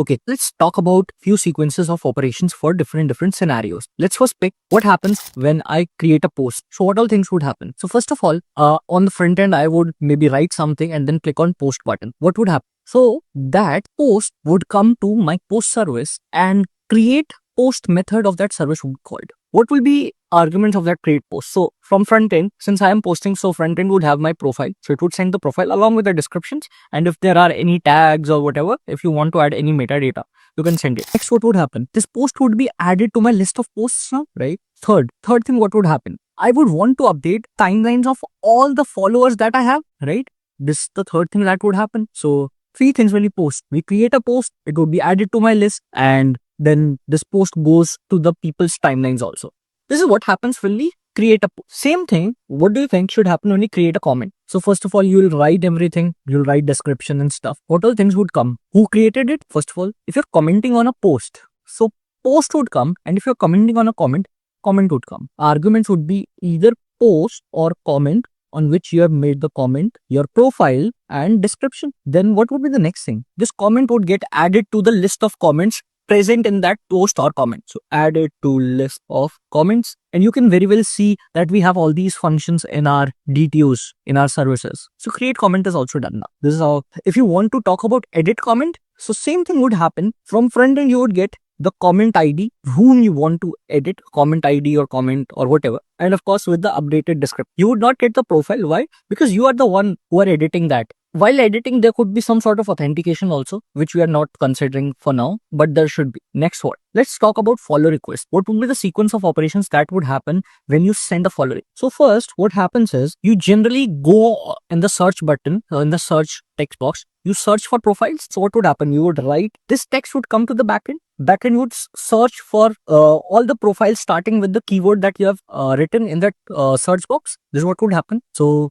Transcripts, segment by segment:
Okay, let's talk about few sequences of operations for different scenarios. Let's first pick what happens when I create a post. So what all things would happen? So first of all, on the front end, I would maybe write something and then click on post button. What would happen? So that post would come to my post service and create post method of that service would be called. What will be arguments of that create post? So from front end, since I am posting, so front end would have my profile. So it would send the profile along with the descriptions. And if there are any tags or whatever, if you want to add any metadata, you can send it. Next, what would happen? This post would be added to my list of posts now, right? Third thing, what would happen? I would want to update timelines of all the followers that I have, right? This is the third thing that would happen. So three things when we post. We create a post, it would be added to my list, and then this post goes to the people's timelines also. This is what happens when we create a post. Same thing, what do you think should happen when we create a comment? So first of all, you'll write everything, you'll write description and stuff. What all things would come? Who created it? First of all, if you're commenting on a post, so post would come, and if you're commenting on a comment would come. Arguments would be either post or comment on which you have made the comment, your profile and description. Then what would be the next thing? This comment would get added to the list of comments present in that post or comment. So add it to list of comments, and you can very well see that we have all these functions in our DTOs, in our services. So create comment is also done now. This is how, if you want to talk about edit comment, so same thing would happen. From front end, you would get the comment ID, whom you want to edit, comment ID or comment or whatever. And of course, with the updated description, you would not get the profile. Why? Because you are the one who are editing that. While editing, there could be some sort of authentication also, which we are not considering for now, but there should be. Next one, let's talk about follow request. What would be the sequence of operations that would happen when you send a follow request? So first, what happens is you generally go in the search button, in the search text box, you search for profiles. So what would happen? You would write, this text would come to the backend. Backend would search for all the profiles starting with the keyword that you have written in that search box. This is what would happen. So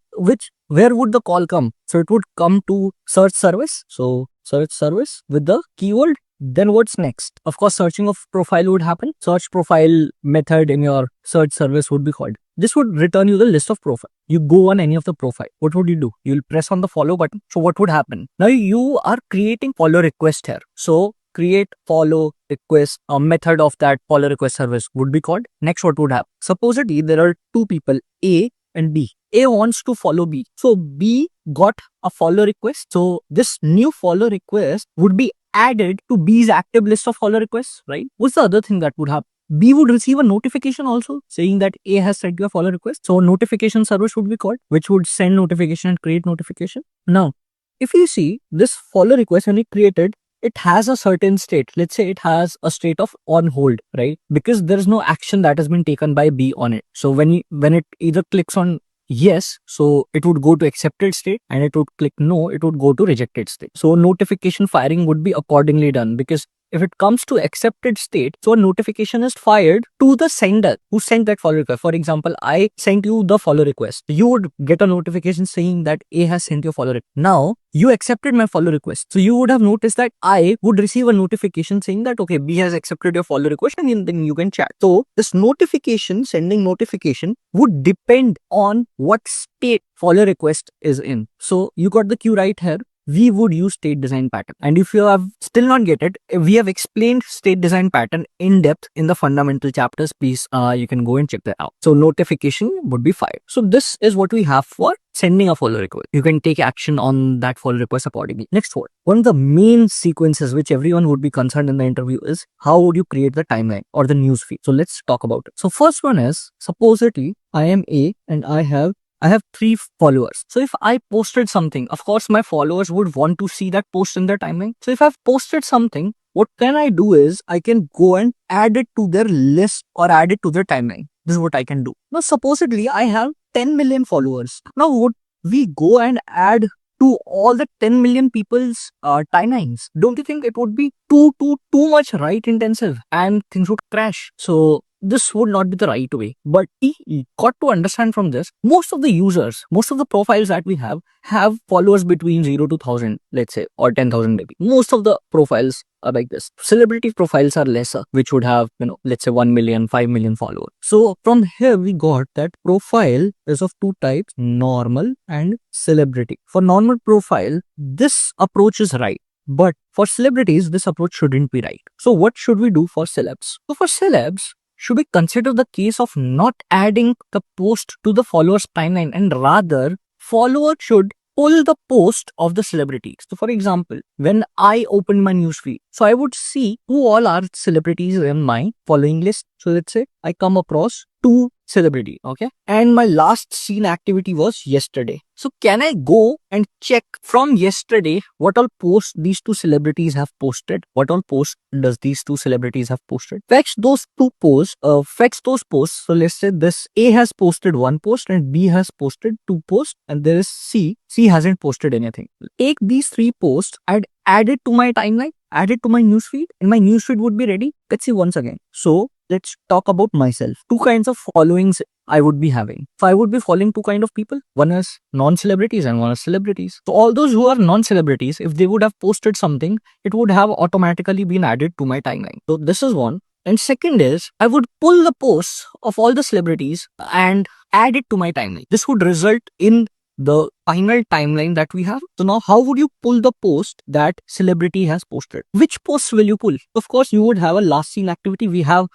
where would the call come? So it would come to search service. So search service with the keyword. Then what's next? Of course, searching of profile would happen. Search profile method in your search service would be called. This would return you the list of profile. You go on any of the profile. What would you do? You'll press on the follow button. So what would happen? Now you are creating follow request here. So create follow request, a method of that follow request service would be called. Next, what would happen? Supposedly there are two people, A and B. A wants to follow B. So B got a follow request. So this new follow request would be added to B's active list of follow requests, right? What's the other thing that would happen? B would receive a notification also saying that A has sent you a follow request. So notification service would be called, which would send notification and create notification. Now, if you see this follow request when we created, it has a certain state. Let's say it has a state of on hold, right? Because there is no action that has been taken by B on it. So when it either clicks on yes, so it would go to accepted state, and it would click no, it would go to rejected state. So notification firing would be accordingly done, because if it comes to accepted state, so a notification is fired to the sender who sent that follow request. For example, I sent you the follow request. You would get a notification saying that A has sent you a follow request. Now, you accepted my follow request. So you would have noticed that I would receive a notification saying that, okay, B has accepted your follow request, and then you can chat. So this notification, sending notification, would depend on what state follow request is in. So you got the cue right here. We would use state design pattern. And if you have still not get it, we have explained state design pattern in depth in the fundamental chapters. Please, you can go and check that out. So notification would be fired. So this is what we have for sending a follow request. You can take action on that follow request accordingly. Next one of the main sequences which everyone would be concerned in the interview is how would you create the timeline or the news feed. So let's talk about it. So first one is, supposedly I am A and I have 3 followers. So if I posted something, of course, my followers would want to see that post in their timeline. So if I've posted something, what can I do is I can go and add it to their list or add it to their timeline. This is what I can do. Now, supposedly I have 10 million followers. Now, would we go and add to all the 10 million people's timelines? Don't you think it would be too much write intensive and things would crash? So this would not be the right way. But we got to understand from this, most of the users, most of the profiles that we have followers between 0 to 1000, let's say, or 10,000 maybe. Most of the profiles are like this. Celebrity profiles are lesser, which would have, let's say 1 million, 5 million followers. So from here, we got that profile is of two types, normal and celebrity. For normal profile, this approach is right. But for celebrities, this approach shouldn't be right. So what should we do for celebs? So for celebs, should we consider the case of not adding the post to the followers timeline, and rather follower should pull the post of the celebrities. So for example, when I open my newsfeed, so I would see who all are celebrities in my following list. So let's say I come across 2 celebrities, okay, and my last seen activity was yesterday. So can I go and check from yesterday what all posts these 2 celebrities have posted? What all posts does these 2 celebrities have posted? Fetch those posts. So let's say this A has posted 1 post and B has posted 2 posts, and there is C. C hasn't posted anything. Take these 3 posts and add it to my timeline, add it to my newsfeed, and my newsfeed would be ready. Let's see once again. So let's talk about myself. 2 kinds of followings I would be having. So I would be following 2 kinds of people. One is non-celebrities and one is celebrities. So all those who are non-celebrities, if they would have posted something, it would have automatically been added to my timeline. So this is one. And second is, I would pull the posts of all the celebrities and add it to my timeline. This would result in the final timeline that we have. So now how would you pull the post that celebrity has posted? Which posts will you pull? Of course, you would have a last seen activity. We have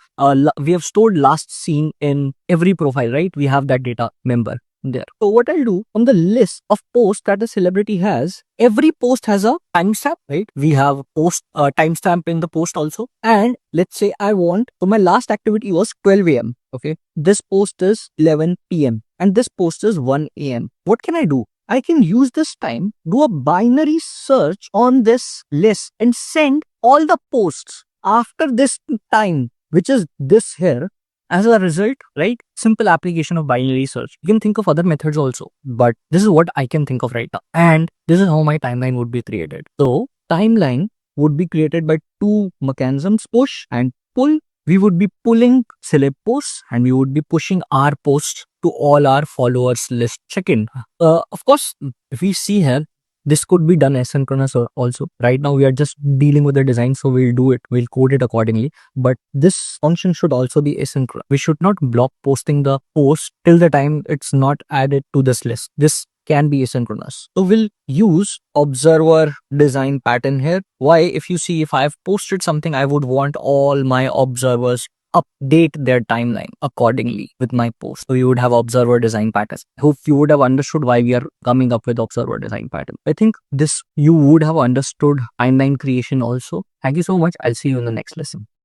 stored last seen in every profile, right? We have that data member there. So what I'll do, on the list of posts that the celebrity has, every post has a timestamp, right? We have post timestamp in the post also. And let's say I want, so my last activity was 12 a.m. Okay. This post is 11 p.m. and this post is 1 a.m. What can I do? I can use this time, do a binary search on this list and send all the posts after this time, which is this here. As a result, right? Simple application of binary search. You can think of other methods also, but this is what I can think of right now. And this is how my timeline would be created. So timeline would be created by 2 mechanisms, push and pull. We would be pulling celeb posts and we would be pushing our posts to all our followers list check-in. Of course, if we see here, this could be done asynchronous also. Right now, we are just dealing with the design, so we'll do it. We'll code it accordingly. But this function should also be asynchronous. We should not block posting the post till the time it's not added to this list. This can be asynchronous. So we'll use observer design pattern here. Why? If you see, if I've posted something, I would want all my observers update their timeline accordingly with my post. So you would have observer design patterns. Hope you would have understood why we are coming up with observer design pattern. I think this, you would have understood timeline creation also. Thank you so much. I'll see you in the next lesson.